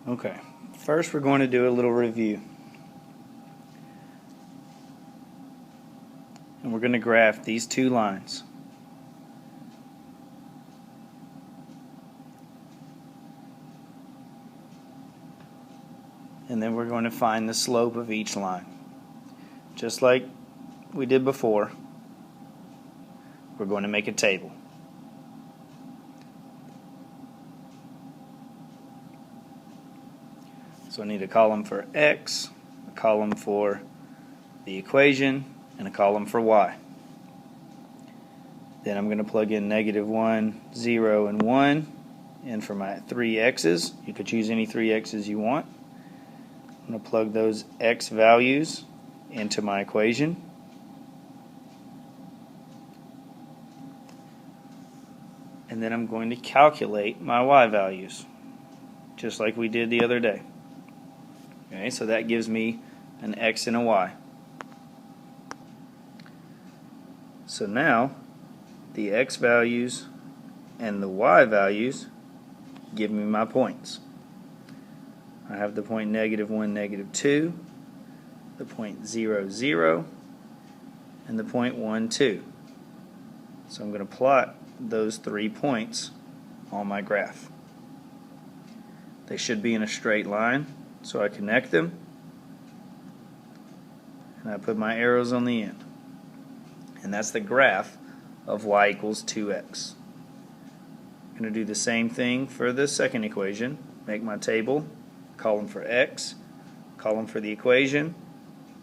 Okay, first we're going to do a little review. And we're going to graph these two lines. And then we're going to find the slope of each line. Just like we did before, we're going to make a table. So I need a column for x, a column for the equation, and a column for y. Then I'm going to plug in -1, 0, and 1. And for my 3 x's, you could choose any 3 x's you want. I'm going to plug those x values into my equation. And then I'm going to calculate my y values, just like we did the other day. Okay, so that gives me an x and a y. So now the x values and the y values give me my points. I have the point -1, -2, the point 0, 0, and the point 1, 2. So I'm going to plot those 3 points on my graph. They should be in a straight line, so I connect them and I put my arrows on the end. And that's the graph of y equals 2x. I'm going to do the same thing for the second equation. Make my table, column for x, column for the equation,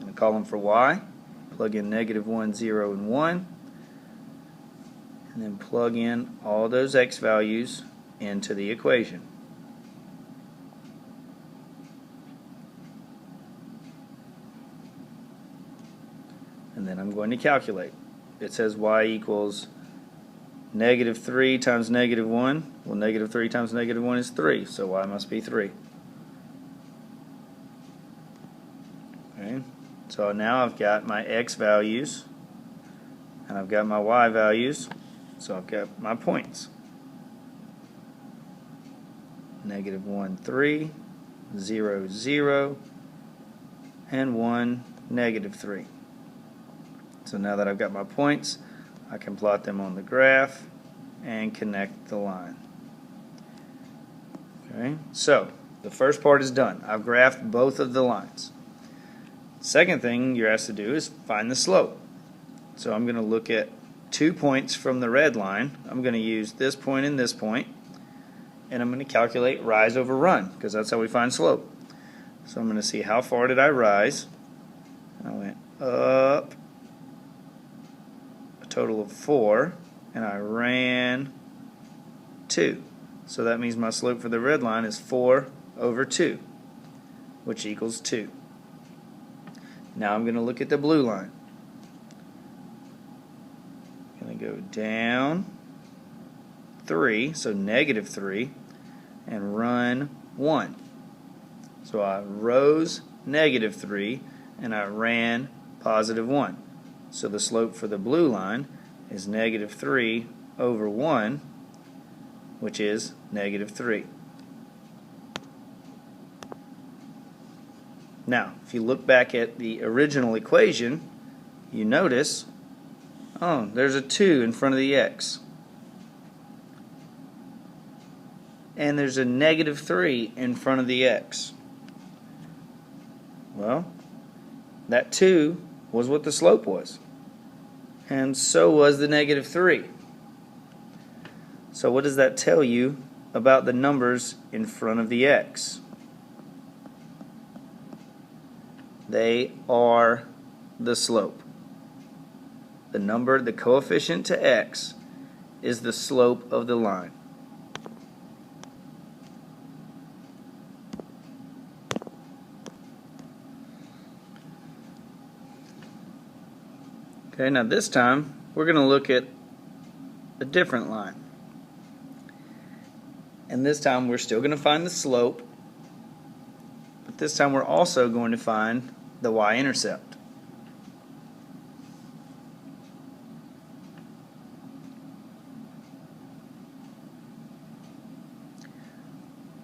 and a column for y. Plug in -1, 0, and 1. And then plug in all those x values into the equation. And then I'm going to calculate. It says y equals -3 times -1. Well, -3 times -1 is 3, so y must be 3. Okay. So now I've got my x values and I've got my y values, so I've got my points. -1, 3, 0, 0, and 1, -3. So now that I've got my points, I can plot them on the graph and connect the line. Okay, so the first part is done. I've graphed both of the lines. Second thing you're asked to do is find the slope. So I'm going to look at 2 points from the red line. I'm going to use this point and this point, and I'm going to calculate rise over run, because that's how we find slope. So I'm going to see how far did I rise. I went up a total of 4, and I ran 2. So that means my slope for the red line is 4 over 2, which equals 2. Now I'm going to look at the blue line. I'm going to go down 3, so -3, and run 1. So I rose -3 and I ran +1. So the slope for the blue line is -3 over 1, which is -3. Now, if you look back at the original equation, you notice, oh, there's a 2 in front of the x. And there's a -3 in front of the x. Well, that 2 was what the slope was. And so was the -3. So what does that tell you about the numbers in front of the x? They are the slope. The number, the coefficient to x, is the slope of the line. Okay, now this time we're going to look at a different line. And this time we're still going to find the slope, but this time we're also going to find the y-intercept.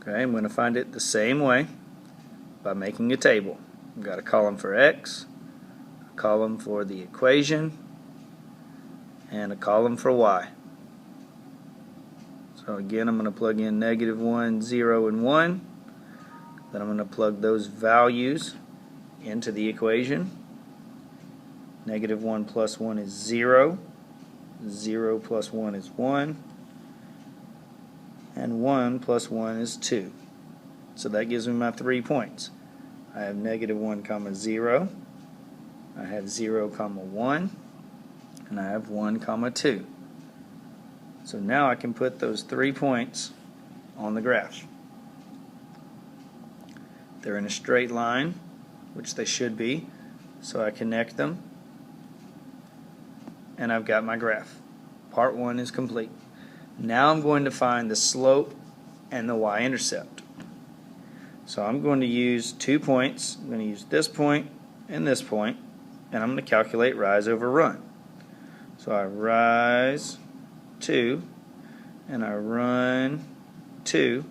Okay, I'm going to find it the same way by making a table. I've got a column for x, a column for the equation, and a column for y. So again, I'm going to plug in -1, 0, and 1. Then I'm going to plug those values into the equation. -1 plus 1 is 0. 0 plus 1 is 1. And 1 plus 1 is 2. So that gives me my 3 points. I have -1 comma 0. I have 0 comma 1. And I have 1 comma 2. So now I can put those 3 points on the graph. They're in a straight line, which they should be, so I connect them, and I've got my graph. Part 1 is complete. Now I'm going to find the slope and the y-intercept. So I'm going to use 2 points. I'm going to use this point and this point, and I'm going to calculate rise over run. So I rise 2 and I run 2,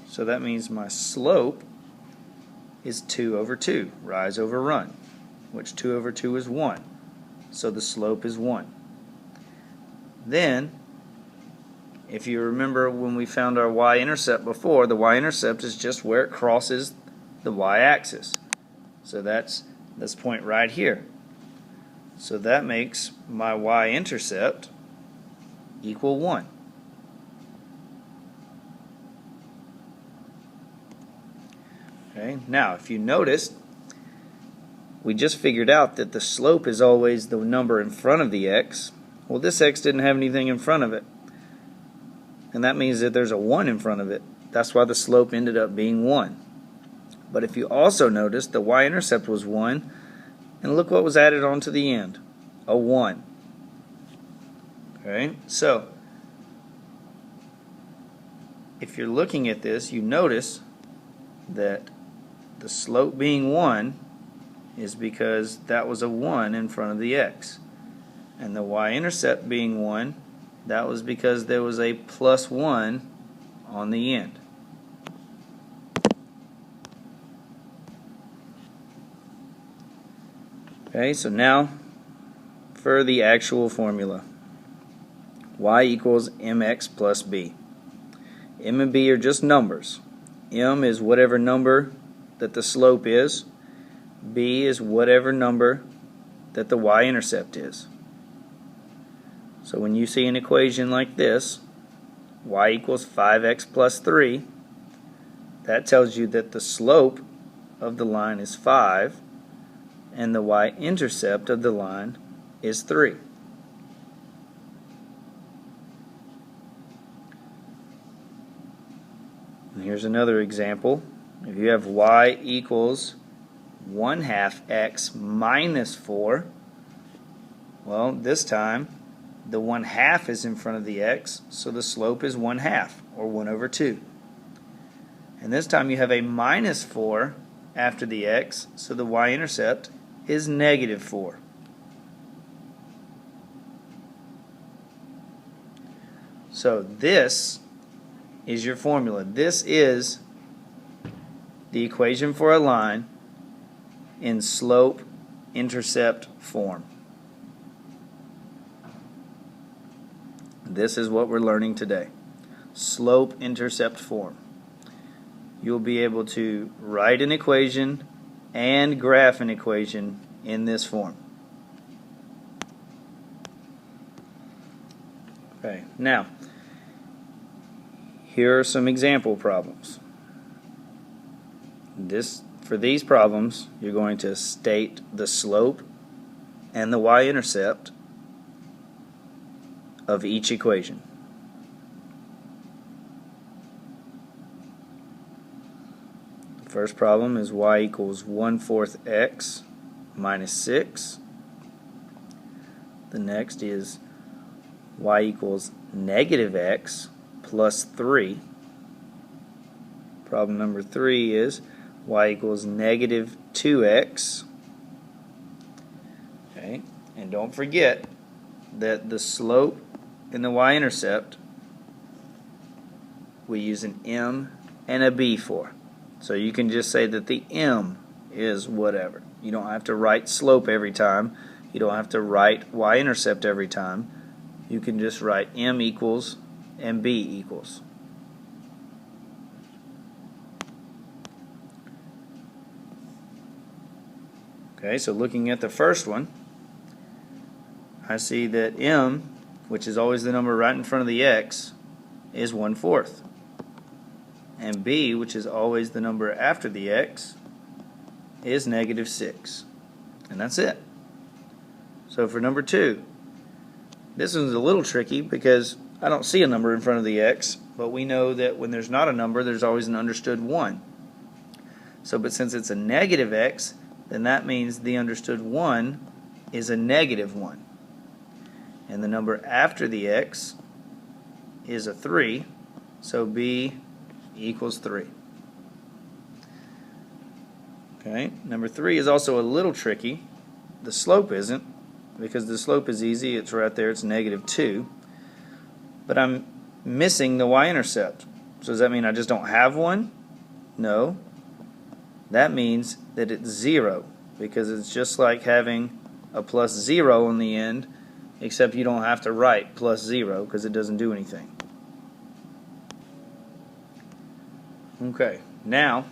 so that means my slope is 2 over 2, rise over run, which 2 over 2 is 1, so the slope is 1. Then, if you remember when we found our y-intercept before, the y-intercept is just where it crosses the y-axis. So that's this point right here. So that makes my y-intercept equal 1. Okay, now if you noticed, we just figured out that the slope is always the number in front of the x. Well, this x didn't have anything in front of it, and that means that there's a 1 in front of it. That's why the slope ended up being 1. But if you also notice, the y-intercept was 1, and look what was added on to the end, a 1. Okay, so if you're looking at this, you notice that the slope being 1 is because that was a 1 in front of the x. And the y-intercept being 1, that was because there was a plus 1 on the end. Okay, so now for the actual formula. Y equals mx plus b. M and b are just numbers. M is whatever number that the slope is. B is whatever number that the y-intercept is. So when you see an equation like this, y equals 5x plus 3, that tells you that the slope of the line is 5 and the y-intercept of the line is 3. And here's another example. If you have y equals 1/2 x minus 4, well, this time the 1/2 is in front of the x, so the slope is 1/2, or 1 over 2. And this time you have a minus 4 after the x, so the y-intercept is -4. So this is your formula. This is the equation for a line in slope-intercept form. This is what we're learning today. Slope-intercept form. You'll be able to write an equation and graph an equation in this form. Okay, now here are some example problems. For these problems, you're going to state the slope and the y-intercept of each equation. The first problem is y equals 1/4 x minus 6. The next is y equals -x plus 3. Problem number 3 is y equals -2x. Okay, and don't forget that the slope and the y-intercept, we use an m and a b for. So you can just say that the m is whatever. You don't have to write slope every time. You don't have to write y-intercept every time. You can just write m equals and b equals. Okay, so looking at the first one, I see that m, which is always the number right in front of the x, is 1/4. And b, which is always the number after the x, is -6. And that's it. So for number 2, this one's a little tricky because I don't see a number in front of the x, but we know that when there's not a number, there's always an understood 1. So, but since it's a negative x, then that means the understood 1 is a -1. And the number after the x is a 3, so b equals 3. Okay, number 3 is also a little tricky. The slope isn't, because the slope is easy. It's right there. It's -2. But I'm missing the y-intercept. So does that mean I just don't have one? No. That means that it's 0, because it's just like having a plus 0 on the end, except you don't have to write plus 0 because it doesn't do anything. Okay, now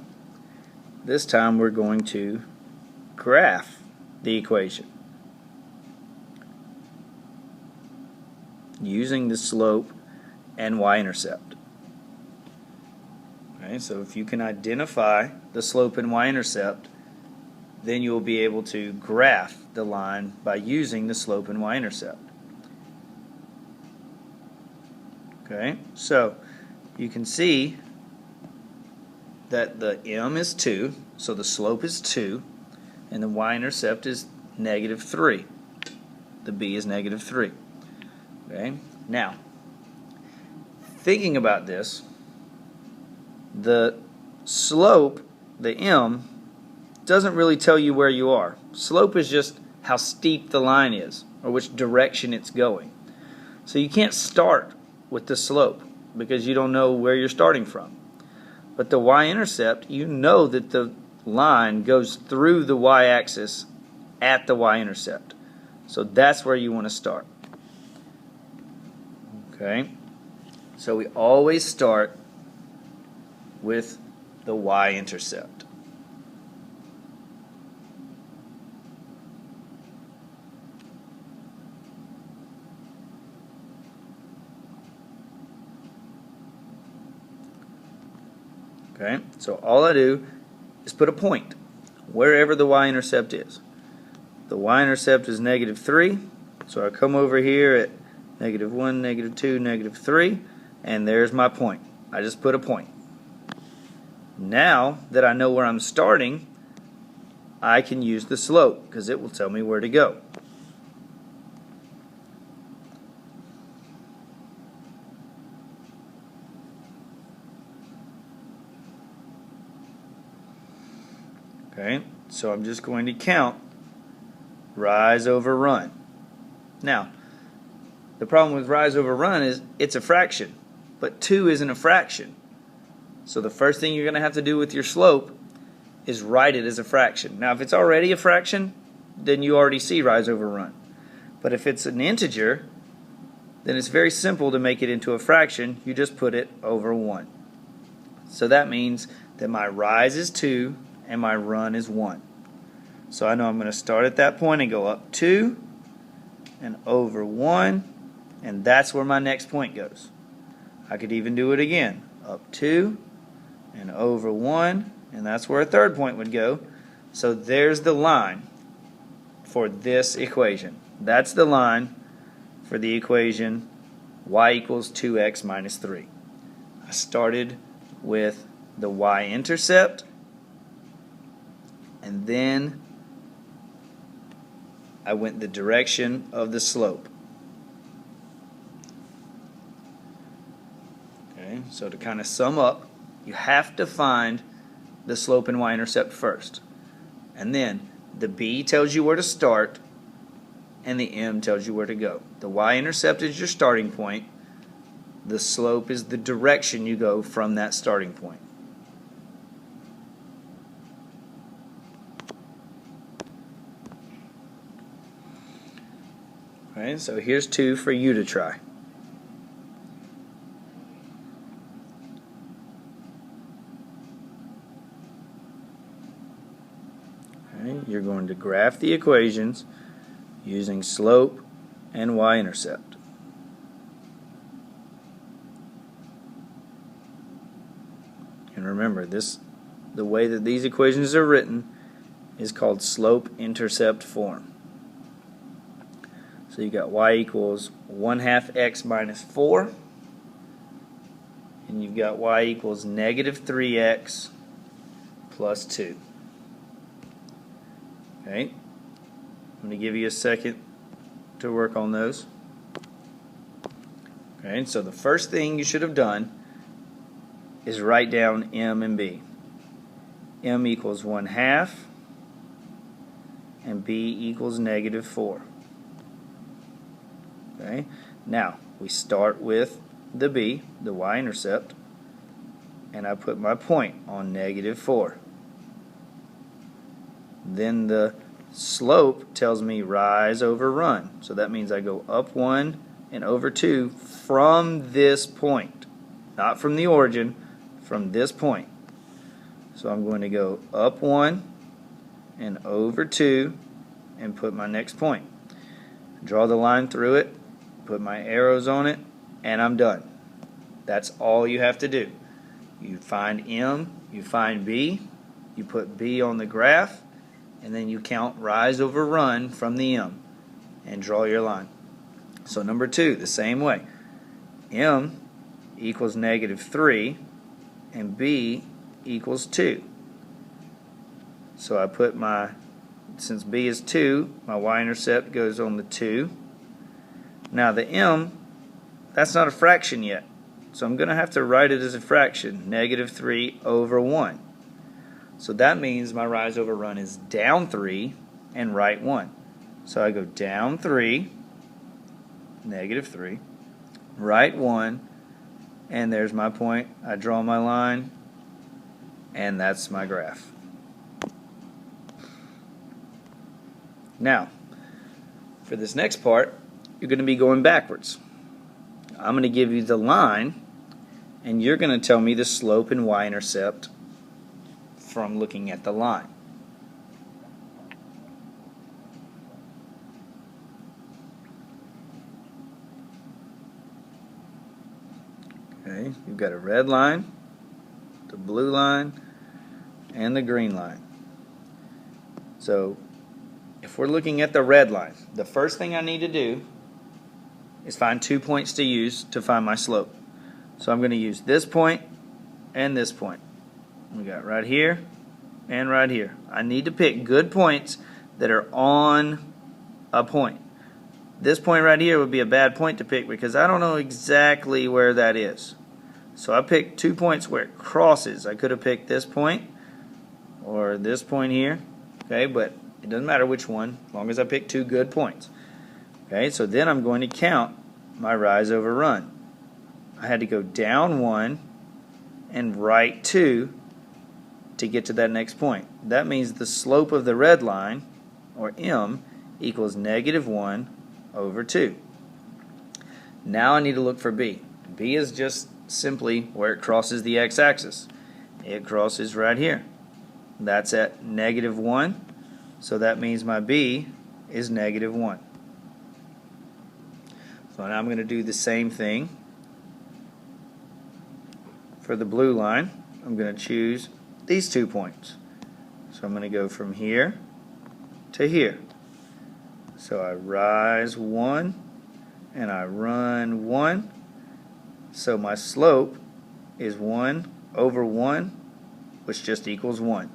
this time we're going to graph the equation using the slope and y-intercept. Okay, so if you can identify the slope and y-intercept, then you'll be able to graph the line by using the slope and y-intercept. Okay, so you can see that the m is 2, so the slope is 2, and the y-intercept is -3. The b is -3. Okay, now thinking about this, the slope, the m, doesn't really tell you where you are. Slope is just how steep the line is, or which direction it's going. So you can't start with the slope because you don't know where you're starting from. But the y-intercept, you know that the line goes through the y-axis at the y-intercept. So that's where you want to start. Okay? So we always start with the y-intercept. Okay, so all I do is put a point wherever the y-intercept is. The y-intercept is -3, so I come over here at -1, -2, -3, and there's my point. I just put a point. Now that I know where I'm starting, I can use the slope because it will tell me where to go. Okay, so I'm just going to count rise over run. Now, the problem with rise over run is it's a fraction, but 2 isn't a fraction. So the first thing you're going to have to do with your slope is write it as a fraction. Now, if it's already a fraction, then you already see rise over run. But if it's an integer, then it's very simple to make it into a fraction. You just put it over 1. So that means that my rise is 2 and my run is 1. So I know I'm going to start at that point and go up 2 and over 1, and that's where my next point goes. I could even do it again. Up 2 and over 1, and that's where a third point would go. So there's the line for this equation. That's the line for the equation y equals 2x minus 3. I started with the y-intercept, and then I went the direction of the slope. Okay, so to kind of sum up, you have to find the slope and y-intercept first. And then the b tells you where to start, and the m tells you where to go. The y-intercept is your starting point. The slope is the direction you go from that starting point. Okay, so here's 2 for you to try. Okay, you're going to graph the equations using slope and y-intercept. And remember, the way that these equations are written is called slope-intercept form. So you got y equals 1/2 x minus 4, and you've got y equals negative 3x plus 2. Okay, I'm going to give you a second to work on those. Okay, so the first thing you should have done is write down m and b. M equals 1/2 and b equals negative 4. Okay, now we start with the b, the y-intercept, and I put my point on negative 4. Then the slope tells me rise over run, so that means I go up 1 and over 2 from this point, not from the origin, from this point. So I'm going to go up 1 and over 2 and put my next point. Draw the line through it, put my arrows on it, and I'm done. That's all you have to do. You find M, you find B, you put B on the graph, and then you count rise over run from the M and draw your line. So number 2, the same way. M equals negative 3 and B equals 2. So I put since B is 2, my y-intercept goes on the 2. Now the M, that's not a fraction yet, so I'm going to have to write it as a fraction, negative 3 over 1. So that means my rise over run is down 3 and right 1. So I go down 3, negative 3, right 1, and there's my point. I draw my line, and that's my graph. Now, for this next part, you're going to be going backwards. I'm going to give you the line, and you're going to tell me the slope and y-intercept from looking at the line. Okay, you've got a red line, the blue line, and the green line. So if we're looking at the red line, the first thing I need to do is find 2 points to use to find my slope. So I'm going to use this point and this point. We got right here and right here. I need to pick good points that are on a point. This point right here would be a bad point to pick because I don't know exactly where that is. So I picked 2 points where it crosses. I could have picked this point or this point here, okay, but it doesn't matter which one, as long as I pick 2 good points. Okay, so then I'm going to count my rise over run. I had to go down 1 and right 2 to get to that next point. That means the slope of the red line, or M, equals negative 1 over 2. Now I need to look for B. B is just simply where it crosses the x-axis. It crosses right here. That's at negative 1, so that means my B is negative 1. So now I'm going to do the same thing for the blue line. I'm going to choose these 2 points. So I'm going to go from here to here. So I rise 1 and I run 1. So my slope is 1 over 1, which just equals 1.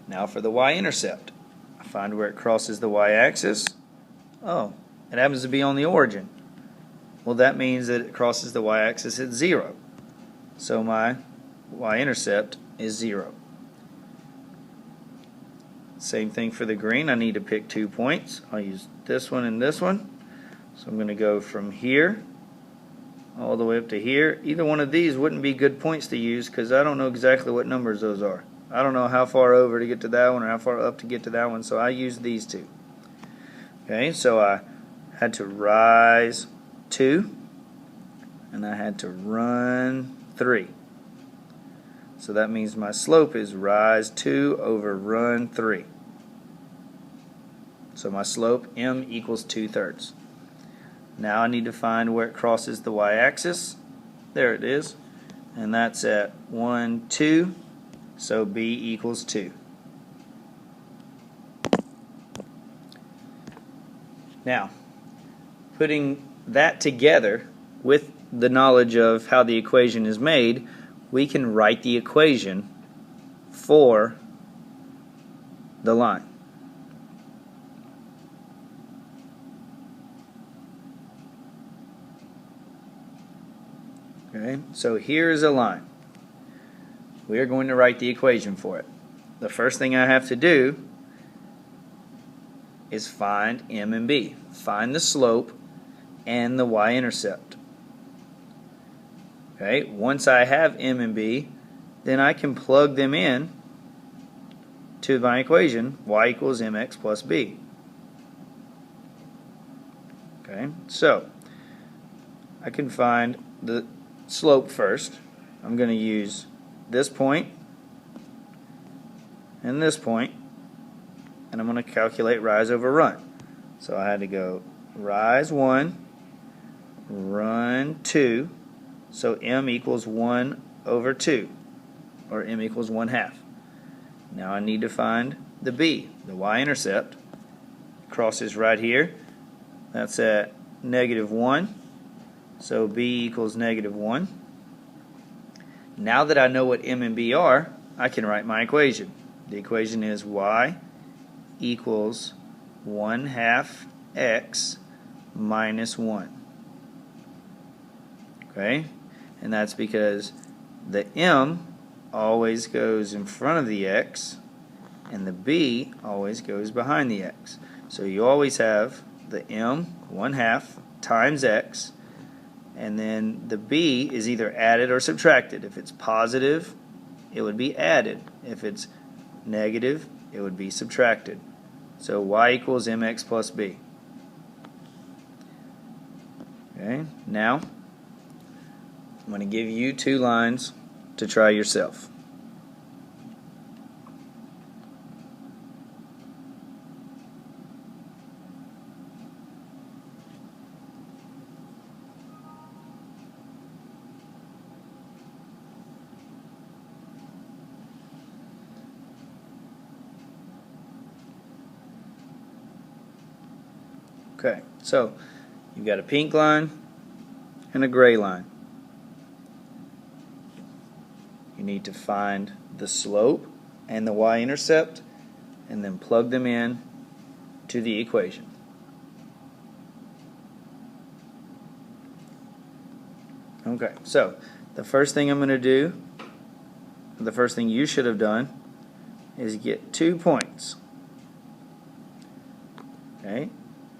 Now for the y-intercept. I find where it crosses the y-axis. Oh, it happens to be on the origin. Well, that means that it crosses the y-axis at 0. So my y-intercept is 0. Same thing for the green. I need to pick 2 points. I'll use this one and this one. So I'm going to go from here all the way up to here. Either one of these wouldn't be good points to use because I don't know exactly what numbers those are. I don't know how far over to get to that one or how far up to get to that one, so I use these 2. Okay, so I had to rise 2, and I had to run 3. So that means my slope is rise 2 over run 3. So my slope, m equals 2/3. Now I need to find where it crosses the y-axis. There it is. And that's at 1, 2. So b equals 2. Now, putting that together with the knowledge of how the equation is made, we can write the equation for the line. Okay, so here is a line. We are going to write the equation for it. The first thing I have to do is find m and b. Find the slope and the y-intercept. Okay, once I have m and b, then I can plug them in to my equation, y equals mx plus b. Okay, so I can find the slope first. I'm going to use this point and this point, and I'm going to calculate rise over run. So I had to go rise 1, run 2, so m equals 1 over 2, or m equals 1/2. Now I need to find the b, the y-intercept. Crosses right here. That's at -1. So b equals -1. Now that I know what m and b are, I can write my equation. The equation is y equals 1/2 x minus 1. Okay? And that's because the m always goes in front of the x and the b always goes behind the x. So you always have the m 1/2 times x, and then the b is either added or subtracted. If it's positive, it would be added. If it's negative, it would be subtracted. So y equals mx plus b. Okay, now I'm going to give you 2 lines to try yourself. Okay, so you've got a pink line and a gray line. You need to find the slope and the y-intercept and then plug them in to the equation. Okay, so the first thing I'm going to do, the first thing you should have done, is get 2 points. Okay,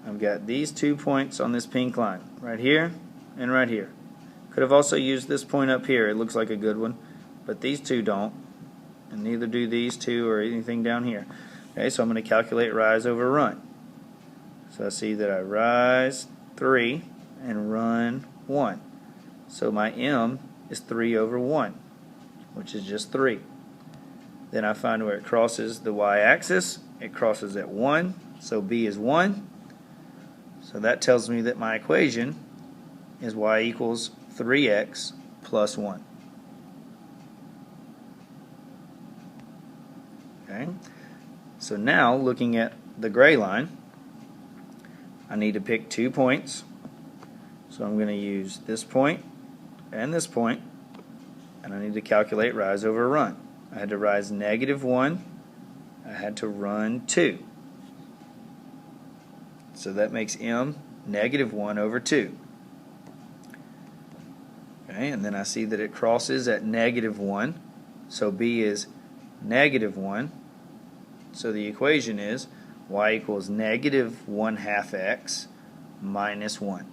I've got these 2 points on this pink line, right here and right here. Could have also used this point up here. It looks like a good one, but these 2 don't, and neither do these 2 or anything down here. Okay, so I'm going to calculate rise over run. So I see that I rise 3 and run 1. So my m is 3 over 1, which is just 3. Then I find where it crosses the y-axis. It crosses at 1, so b is 1. So that tells me that my equation is y equals 3x plus 1. Okay. So now, looking at the gray line, I need to pick 2 points. So I'm going to use this point and this point, and I need to calculate rise over run. I had to rise -1. I had to run 2. So that makes m -1 over 2. Okay, and then I see that it crosses at -1, so b is -1. So the equation is y equals -1/2 x minus 1.